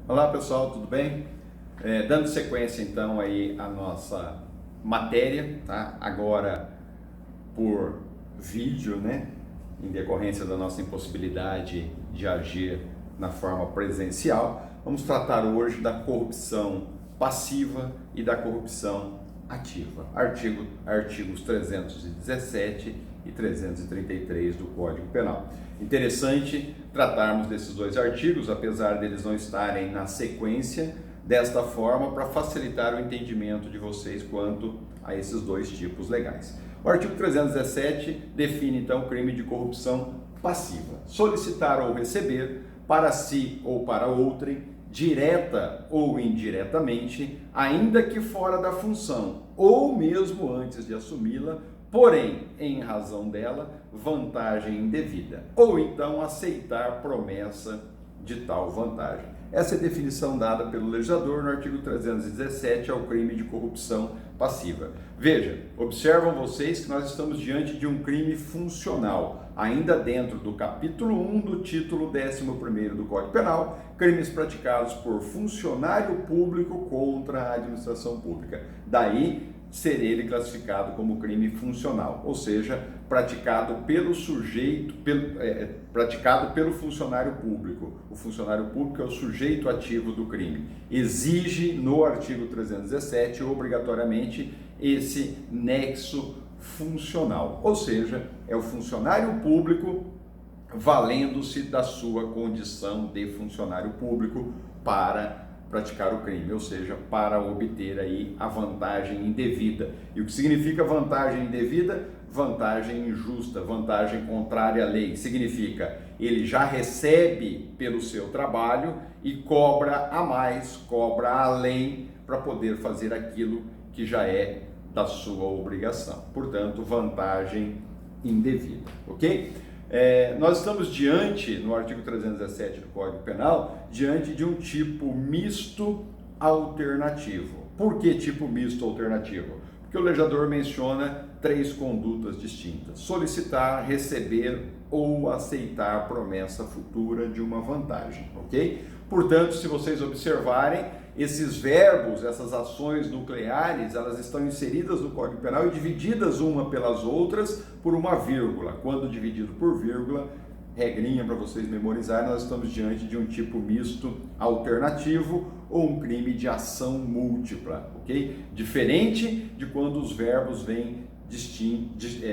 Olá pessoal, tudo bem? Dando sequência então aí à nossa matéria, tá? Agora por vídeo, né? Em decorrência da nossa impossibilidade de agir na forma presencial, vamos tratar hoje da corrupção passiva e da corrupção ativa. Artigos 317 e 333 do Código Penal. Interessante tratarmos desses dois artigos, apesar deles não estarem na sequência, desta forma para facilitar o entendimento de vocês quanto a esses dois tipos legais. O artigo 317 define então o crime de corrupção passiva: solicitar ou receber para si ou para outrem, direta ou indiretamente, ainda que fora da função, ou mesmo antes de assumi-la, porém, em razão dela, vantagem indevida, ou então aceitar promessa de tal vantagem. Essa é a definição dada pelo legislador no artigo 317 ao crime de corrupção passiva. Veja, observam vocês que nós estamos diante de um crime funcional, ainda dentro do capítulo 1 do título 11º do Código Penal, crimes praticados por funcionário público contra a administração pública. Daí ser ele classificado como crime funcional, ou seja, praticado pelo sujeito, praticado pelo funcionário público. O funcionário público é o sujeito ativo do crime. Exige no artigo 317 obrigatoriamente esse nexo funcional, ou seja, é o funcionário público valendo-se da sua condição de funcionário público para praticar o crime, ou seja, para obter aí a vantagem indevida. E o que significa vantagem indevida? Vantagem injusta, vantagem contrária à lei. Significa, ele já recebe pelo seu trabalho e cobra a mais, cobra além para poder fazer aquilo que já é da sua obrigação. Portanto, vantagem indevida, ok? Nós estamos diante, no artigo 317 do Código Penal, diante de um tipo misto alternativo. Por que tipo misto alternativo? Porque o legislador menciona três condutas distintas: solicitar, receber ou aceitar promessa futura de uma vantagem, ok? Portanto, se vocês observarem, esses verbos, essas ações nucleares, elas estão inseridas no Código Penal e divididas uma pelas outras por uma vírgula. Quando dividido por vírgula, regrinha para vocês memorizarem, nós estamos diante de um tipo misto alternativo ou um crime de ação múltipla, ok? Diferente de quando os verbos vêm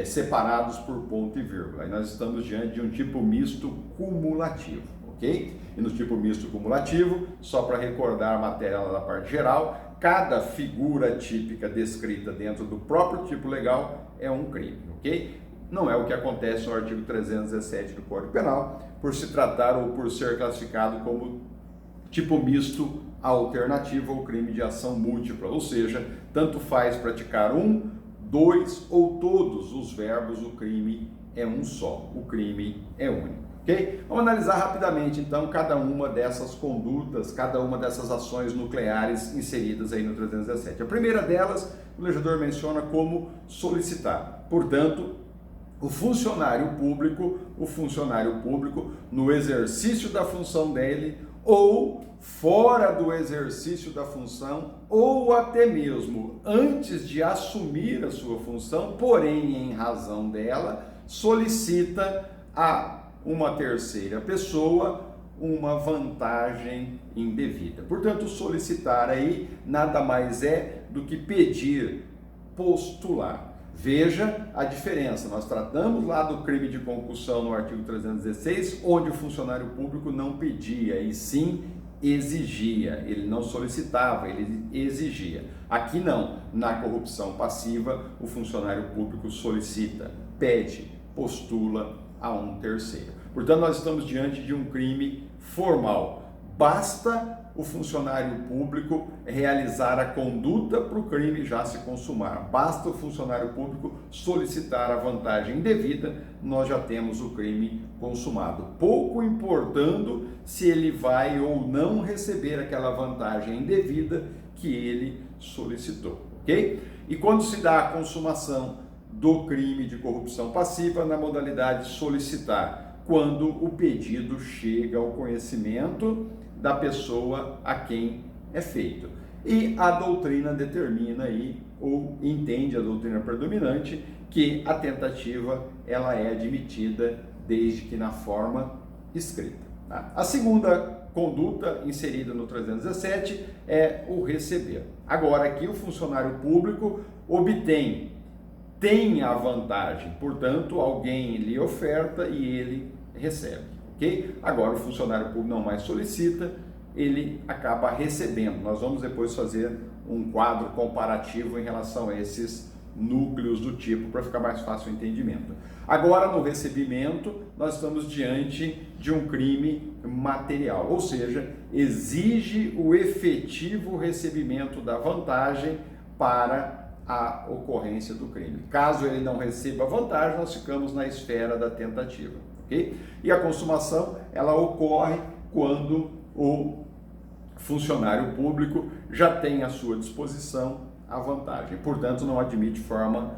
separados por ponto e vírgula. Aí nós estamos diante de um tipo misto cumulativo, ok? E no tipo misto cumulativo, só para recordar a matéria lá da parte geral, cada figura típica descrita dentro do próprio tipo legal é um crime, ok? Não é o que acontece no artigo 317 do Código Penal, por se tratar ou por ser classificado como tipo misto alternativo ou crime de ação múltipla, ou seja, tanto faz praticar um, dois ou todos os verbos, o crime é um só, o crime é único. Okay? Vamos analisar rapidamente, então, cada uma dessas condutas, cada uma dessas ações nucleares inseridas aí no 317. A primeira delas, o legislador menciona como solicitar. Portanto, o funcionário público, no exercício da função dele, ou fora do exercício da função, ou até mesmo antes de assumir a sua função, porém, em razão dela, solicita a uma terceira pessoa uma vantagem indevida. Portanto, solicitar aí nada mais é do que pedir, postular. Veja a diferença, nós tratamos lá do crime de concussão no artigo 316, onde o funcionário público não pedia e sim exigia, ele não solicitava, ele exigia. Aqui não, na corrupção passiva, o funcionário público solicita, pede, postula a um terceiro. Portanto, nós estamos diante de um crime formal. Basta o funcionário público realizar a conduta para o crime já se consumar. Basta o funcionário público solicitar a vantagem indevida, nós já temos o crime consumado. Pouco importando se ele vai ou não receber aquela vantagem indevida que ele solicitou, ok? E quando se dá a consumação do crime de corrupção passiva na modalidade solicitar, quando o pedido chega ao conhecimento da pessoa a quem é feito. E a doutrina determina aí, ou entende a doutrina predominante, que a tentativa ela é admitida desde que na forma escrita. Tá? A segunda conduta inserida no 317 é o receber. Agora aqui o funcionário público tem a vantagem, portanto alguém lhe oferta e ele recebe, ok? Agora o funcionário público não mais solicita, ele acaba recebendo. Nós vamos depois fazer um quadro comparativo em relação a esses núcleos do tipo para ficar mais fácil o entendimento. Agora no recebimento nós estamos diante de um crime material, ou seja, exige o efetivo recebimento da vantagem para a ocorrência do crime. Caso ele não receba a vantagem, nós ficamos na esfera da tentativa, ok? E a consumação ela ocorre quando o funcionário público já tem à sua disposição a vantagem, portanto não admite forma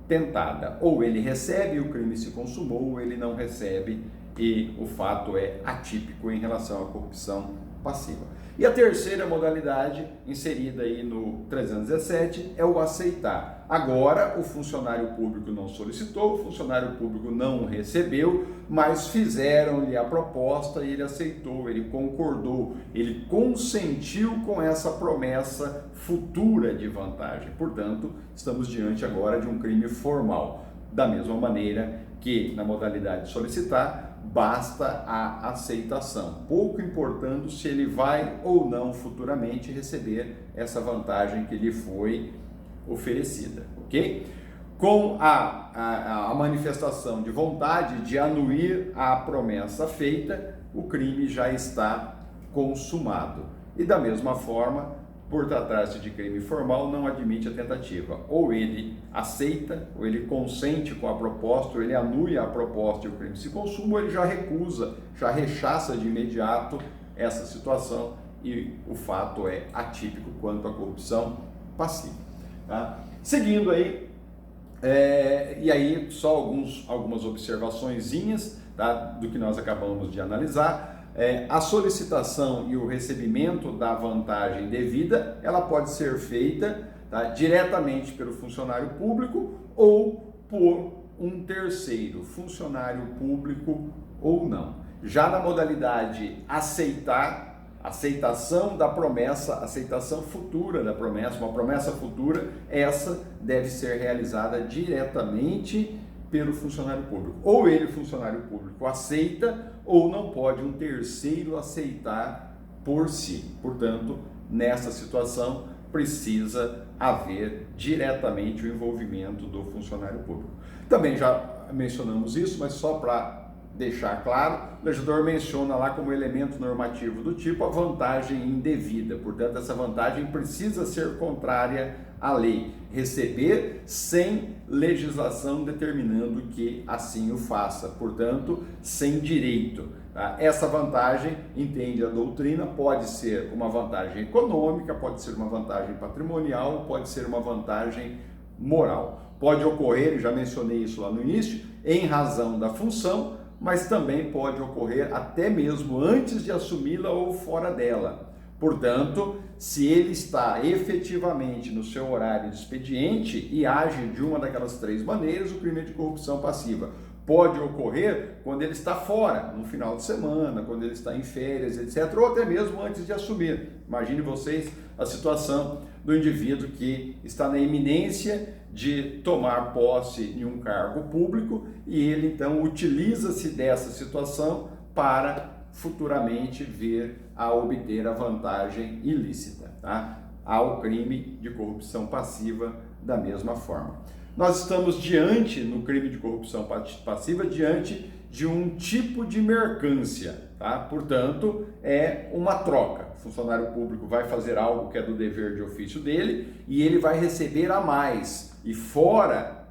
tentada. Ou ele recebe e o crime se consumou, ou ele não recebe e o fato é atípico em relação à corrupção passiva. E a terceira modalidade inserida aí no 317 é o aceitar. Agora o funcionário público não solicitou, o funcionário público não recebeu, mas fizeram-lhe a proposta e ele aceitou, ele concordou, ele consentiu com essa promessa futura de vantagem. Portanto, estamos diante agora de um crime formal. Da mesma maneira que na modalidade de solicitar, basta a aceitação, pouco importando se ele vai ou não futuramente receber essa vantagem que lhe foi oferecida, ok? Com a manifestação de vontade de anuir a promessa feita, o crime já está consumado. E da mesma forma, por tratar-se de crime formal, não admite a tentativa. Ou ele aceita, ou ele consente com a proposta, ou ele anula a proposta e o crime se consuma, ou ele já recusa, já rechaça de imediato essa situação e o fato é atípico quanto à corrupção passiva. Tá? Seguindo aí, e aí só algumas observaçõezinhas, tá, do que nós acabamos de analisar. A solicitação e o recebimento da vantagem devida, ela pode ser feita, tá, diretamente pelo funcionário público ou por um terceiro, funcionário público ou não. Já na modalidade aceitação da promessa, aceitação futura da promessa, uma promessa futura, essa deve ser realizada diretamente pelo funcionário público. Ou ele, funcionário público, aceita, ou não pode um terceiro aceitar por si. Portanto, nessa situação, precisa haver diretamente o envolvimento do funcionário público. Também já mencionamos isso, mas só para deixar claro, o legislador menciona lá como elemento normativo do tipo a vantagem indevida. Portanto, essa vantagem precisa ser contrária à lei. Receber sem legislação determinando que assim o faça. Portanto, sem direito. Tá? Essa vantagem, entende a doutrina, pode ser uma vantagem econômica, pode ser uma vantagem patrimonial, pode ser uma vantagem moral. Pode ocorrer, já mencionei isso lá no início, em razão da função, mas também pode ocorrer até mesmo antes de assumi-la ou fora dela. Portanto, se ele está efetivamente no seu horário de expediente e age de uma daquelas três maneiras, o crime é de corrupção passiva. Pode ocorrer quando ele está fora, no final de semana, quando ele está em férias, etc., ou até mesmo antes de assumir. Imagine vocês a situação do indivíduo que está na iminência de tomar posse em um cargo público e ele então utiliza-se dessa situação para futuramente vir a obter a vantagem ilícita, tá? Ao crime de corrupção passiva da mesma forma. Nós estamos diante, no crime de corrupção passiva, diante de um tipo de mercância, tá? Portanto, é uma troca. O funcionário público vai fazer algo que é do dever de ofício dele e ele vai receber a mais e fora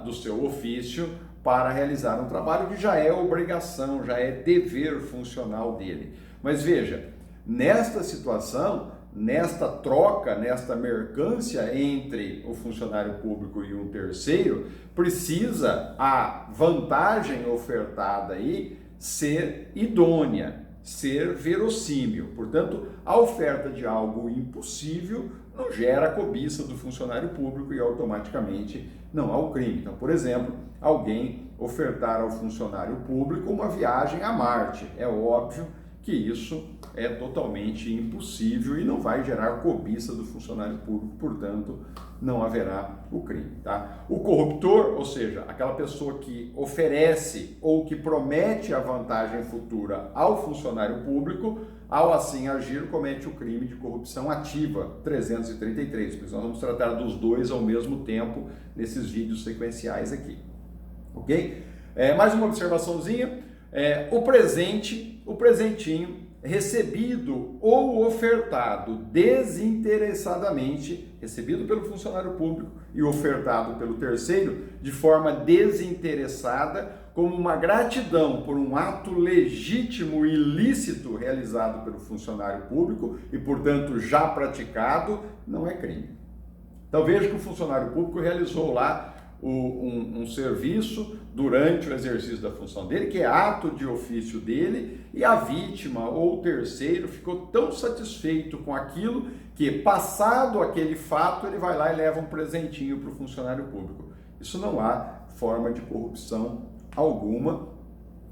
do seu ofício para realizar um trabalho que já é obrigação, já é dever funcional dele. Mas veja, nesta situação, nesta troca, nesta mercância entre o funcionário público e um terceiro, precisa a vantagem ofertada aí ser idônea, ser verossímil. Portanto, a oferta de algo impossível não gera a cobiça do funcionário público e automaticamente não há o crime. Então, por exemplo, alguém ofertar ao funcionário público uma viagem a Marte. É óbvio que isso é totalmente impossível e não vai gerar cobiça do funcionário público, portanto, não haverá o crime, tá? O corruptor, ou seja, aquela pessoa que oferece ou que promete a vantagem futura ao funcionário público, ao assim agir, comete o crime de corrupção ativa, 333, porque nós vamos tratar dos dois ao mesmo tempo nesses vídeos sequenciais aqui, ok? Mais uma observaçãozinha, o presentinho recebido ou ofertado desinteressadamente, recebido pelo funcionário público e ofertado pelo terceiro, de forma desinteressada, como uma gratidão por um ato legítimo e ilícito realizado pelo funcionário público e, portanto, já praticado, não é crime. Então veja que o funcionário público realizou lá um serviço durante o exercício da função dele, que é ato de ofício dele, e a vítima ou o terceiro ficou tão satisfeito com aquilo que, passado aquele fato, ele vai lá e leva um presentinho para o funcionário público. Isso não há forma de corrupção alguma,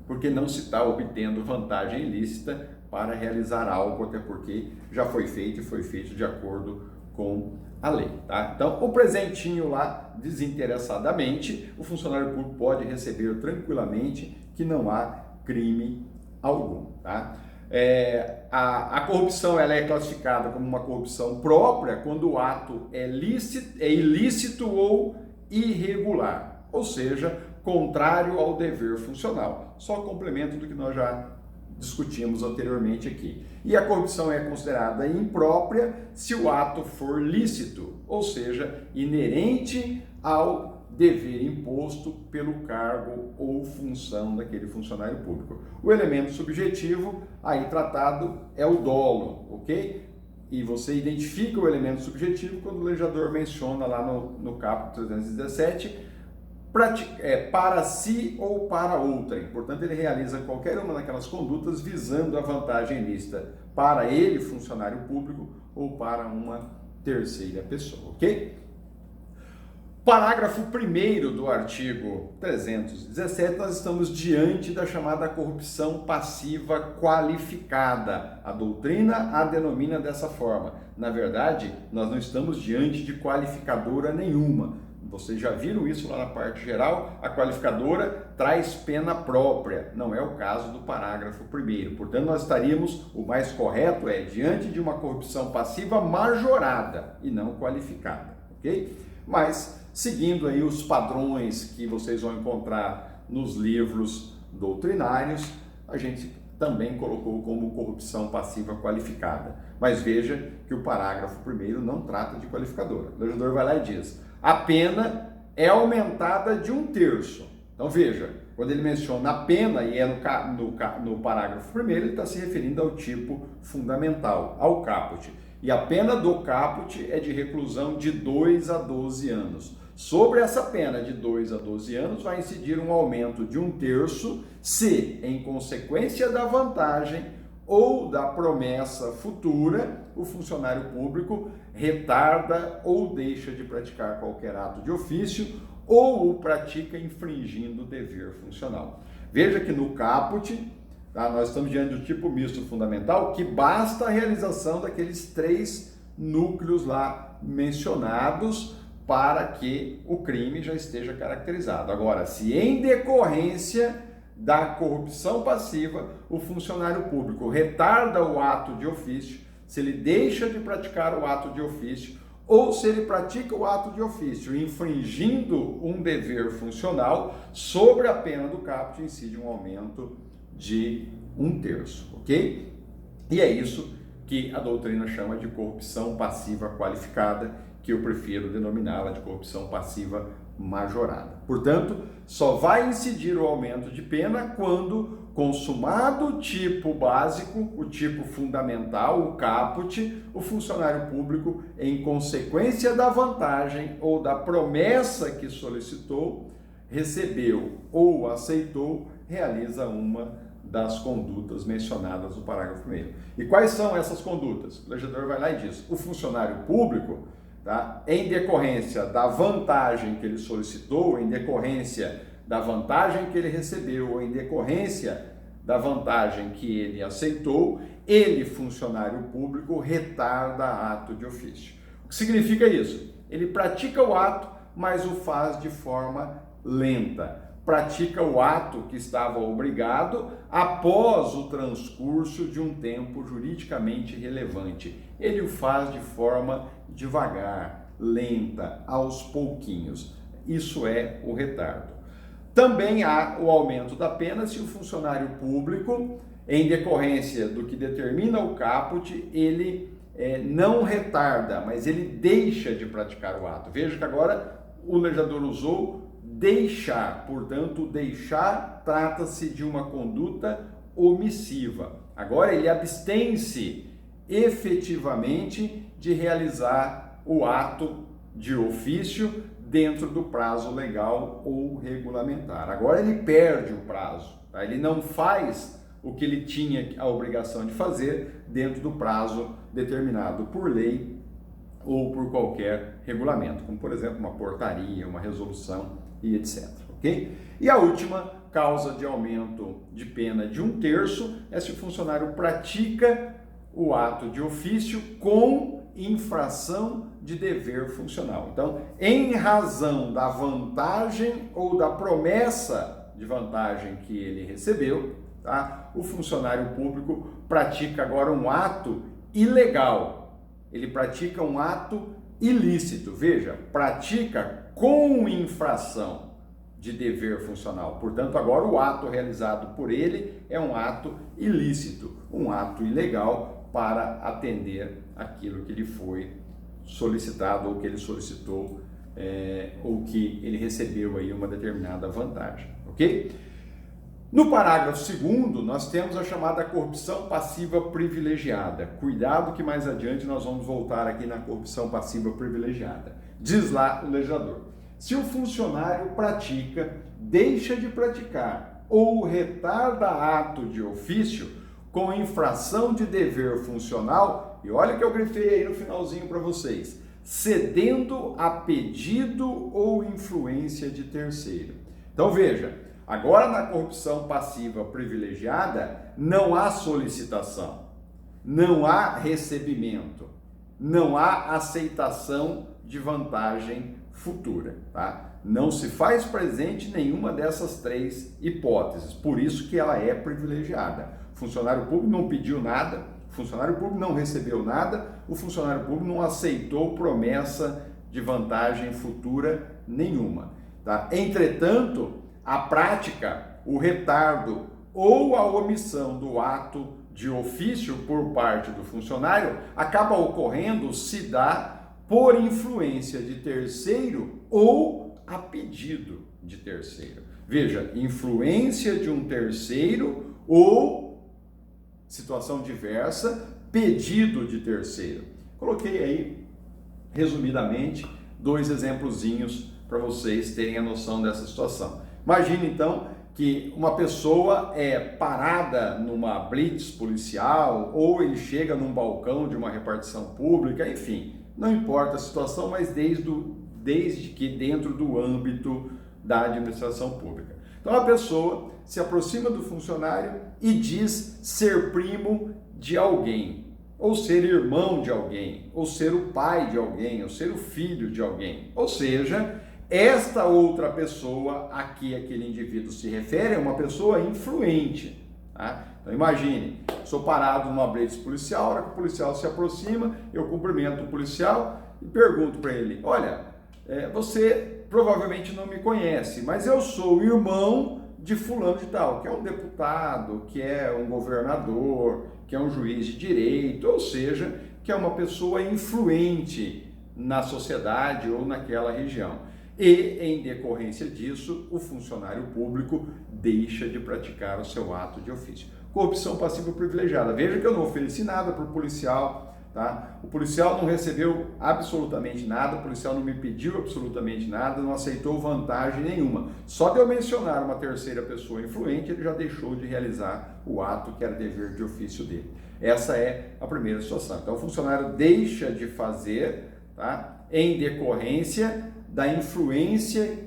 porque não se está obtendo vantagem ilícita para realizar algo, até porque já foi feito e foi feito de acordo com a lei, tá? Então, o presentinho lá, desinteressadamente, o funcionário público pode receber tranquilamente, que não há crime algum, tá? A corrupção ela é classificada como uma corrupção própria quando o ato é ilícito ou irregular, ou seja, contrário ao dever funcional. Só complemento do que nós já discutimos anteriormente aqui. E a corrupção é considerada imprópria se o ato for lícito, ou seja, inerente ao dever imposto pelo cargo ou função daquele funcionário público. O elemento subjetivo aí tratado é o dolo, ok? E você identifica o elemento subjetivo quando o legislador menciona lá no caput 317 para si ou para outrem. Portanto, ele realiza qualquer uma daquelas condutas visando a vantagem ilícita para ele, funcionário público, ou para uma terceira pessoa, ok? Parágrafo 1º do artigo 317, nós estamos diante da chamada corrupção passiva qualificada. A doutrina a denomina dessa forma. Na verdade, nós não estamos diante de qualificadora nenhuma. Vocês já viram isso lá na parte geral, a qualificadora traz pena própria, não é o caso do parágrafo 1º. Portanto, nós estaríamos, o mais correto é, diante de uma corrupção passiva majorada e não qualificada, ok? Mas, seguindo aí os padrões que vocês vão encontrar nos livros doutrinários, a gente também colocou como corrupção passiva qualificada. Mas veja que o parágrafo 1º não trata de qualificadora. O legislador vai lá e diz: a pena é aumentada de 1/3. Então veja, quando ele menciona a pena, e é no parágrafo 1º, ele está se referindo ao tipo fundamental, ao caput. E a pena do caput é de reclusão de 2 a 12 anos. Sobre essa pena de 2 a 12 anos vai incidir um aumento de 1/3 se, em consequência da vantagem ou da promessa futura, o funcionário público retarda ou deixa de praticar qualquer ato de ofício ou o pratica infringindo o dever funcional. Veja que no caput, tá, nós estamos diante do tipo misto fundamental, que basta a realização daqueles 3 núcleos lá mencionados para que o crime já esteja caracterizado. Agora, se em decorrência da corrupção passiva, o funcionário público retarda o ato de ofício, se ele deixa de praticar o ato de ofício, ou se ele pratica o ato de ofício infringindo um dever funcional, sobre a pena do caput incide um aumento de 1/3, ok? E é isso que a doutrina chama de corrupção passiva qualificada, que eu prefiro denominá-la de corrupção passiva majorada. Portanto, só vai incidir o aumento de pena quando consumado o tipo básico, o tipo fundamental, o caput, o funcionário público, em consequência da vantagem ou da promessa que solicitou, recebeu ou aceitou, realiza uma das condutas mencionadas no parágrafo 1º. E quais são essas condutas? O legislador vai lá e diz: o funcionário público, tá, em decorrência da vantagem que ele solicitou, em decorrência da vantagem que ele recebeu, ou em decorrência da vantagem que ele aceitou, ele, funcionário público, retarda ato de ofício. O que significa isso? Ele pratica o ato, mas o faz de forma lenta. Pratica o ato que estava obrigado após o transcurso de um tempo juridicamente relevante. Ele o faz de forma devagar, lenta, aos pouquinhos. Isso é o retardo. Também há o aumento da pena se o funcionário público, em decorrência do que determina o caput, ele não retarda, mas ele deixa de praticar o ato. Veja que agora o legislador usou deixar, portanto, deixar trata-se de uma conduta omissiva. Agora ele abstém-se efetivamente de realizar o ato de ofício dentro do prazo legal ou regulamentar. Agora ele perde o prazo, tá? Ele não faz o que ele tinha a obrigação de fazer dentro do prazo determinado por lei ou por qualquer regulamento, como por exemplo uma portaria, uma resolução e etc. Ok? E a última causa de aumento de pena de 1/3 é se o funcionário pratica o ato de ofício com infração de dever funcional. Então, em razão da vantagem ou da promessa de vantagem que ele recebeu, tá? O funcionário público pratica agora um ato ilegal. Ele pratica um ato ilícito. Veja, pratica com infração de dever funcional. Portanto, agora o ato realizado por ele é um ato ilícito, um ato ilegal para atender aquilo que lhe foi solicitado ou que ele solicitou ou que ele recebeu aí uma determinada vantagem, ok? No parágrafo 2º, nós temos a chamada corrupção passiva privilegiada. Cuidado que mais adiante nós vamos voltar aqui na corrupção passiva privilegiada. Diz lá o legislador: se o funcionário pratica, deixa de praticar ou retarda ato de ofício com infração de dever funcional, e olha que eu grifei aí no finalzinho para vocês, cedendo a pedido ou influência de terceiro. Então veja, agora na corrupção passiva privilegiada não há solicitação, não há recebimento, não há aceitação de vantagem futura, tá? Não se faz presente nenhuma dessas três hipóteses, por isso que ela é privilegiada. O funcionário público não pediu nada, o funcionário público não recebeu nada, o funcionário público não aceitou promessa de vantagem futura nenhuma, tá? Entretanto, a prática, o retardo ou a omissão do ato de ofício por parte do funcionário acaba ocorrendo se dá por influência de terceiro ou a pedido de terceiro. Veja, influência de um terceiro ou, situação diversa, pedido de terceiro. Coloquei aí, resumidamente, 2 exemplozinhos para vocês terem a noção dessa situação. Imagine então que uma pessoa é parada numa blitz policial ou ele chega num balcão de uma repartição pública, enfim, não importa a situação, mas desde que dentro do âmbito da administração pública. Então a pessoa se aproxima do funcionário e diz ser primo de alguém, ou ser irmão de alguém, ou ser o pai de alguém, ou ser o filho de alguém. Ou seja, esta outra pessoa a que aquele indivíduo se refere é uma pessoa influente, tá? Então imagine, sou parado numa blitz policial, a hora que o policial se aproxima, eu cumprimento o policial e pergunto para ele: olha, você provavelmente não me conhece, mas eu sou irmão de fulano de tal, que é um deputado, que é um governador, que é um juiz de direito, ou seja, que é uma pessoa influente na sociedade ou naquela região. E, em decorrência disso, o funcionário público deixa de praticar o seu ato de ofício. Corrupção passiva privilegiada. Veja que eu não ofereci nada para o policial, tá? O policial não recebeu absolutamente nada, o policial não me pediu absolutamente nada, não aceitou vantagem nenhuma. Só de eu mencionar uma terceira pessoa influente, ele já deixou de realizar o ato que era dever de ofício dele. Essa é a primeira situação. Então, o funcionário deixa de fazer, tá? Em decorrência da influência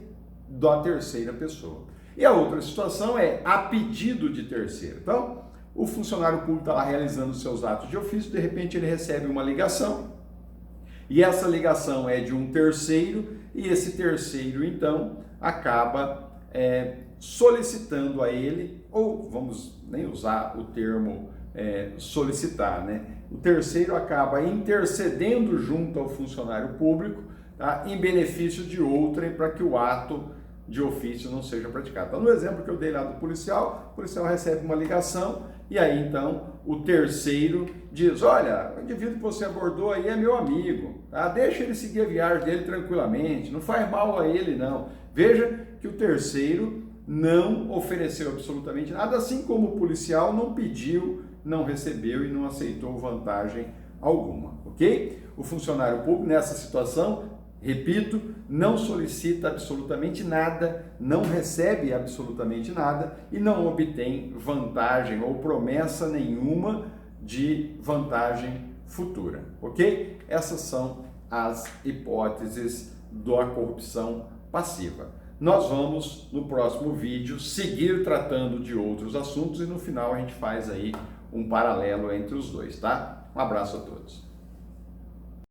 da terceira pessoa. E a outra situação é a pedido de terceiro. Então, o funcionário público está lá realizando seus atos de ofício, de repente ele recebe uma ligação, e essa ligação é de um terceiro, e esse terceiro, então, acaba solicitando a ele, ou vamos nem usar o termo solicitar, né? O terceiro acaba intercedendo junto ao funcionário público, tá? Em benefício de outrem, para que o ato de ofício não seja praticado. Então, no exemplo que eu dei lá do policial, o policial recebe uma ligação e aí então o terceiro diz: olha, o indivíduo que você abordou aí é meu amigo, tá? Deixa ele seguir a viagem dele tranquilamente, não faz mal a ele não. Veja que o terceiro não ofereceu absolutamente nada, assim como o policial não pediu, não recebeu e não aceitou vantagem alguma, ok? O funcionário público nessa situação, repito, não solicita absolutamente nada, não recebe absolutamente nada e não obtém vantagem ou promessa nenhuma de vantagem futura, ok? Essas são as hipóteses da corrupção passiva. Nós vamos, no próximo vídeo, seguir tratando de outros assuntos e no final a gente faz aí um paralelo entre os dois, tá? Um abraço a todos.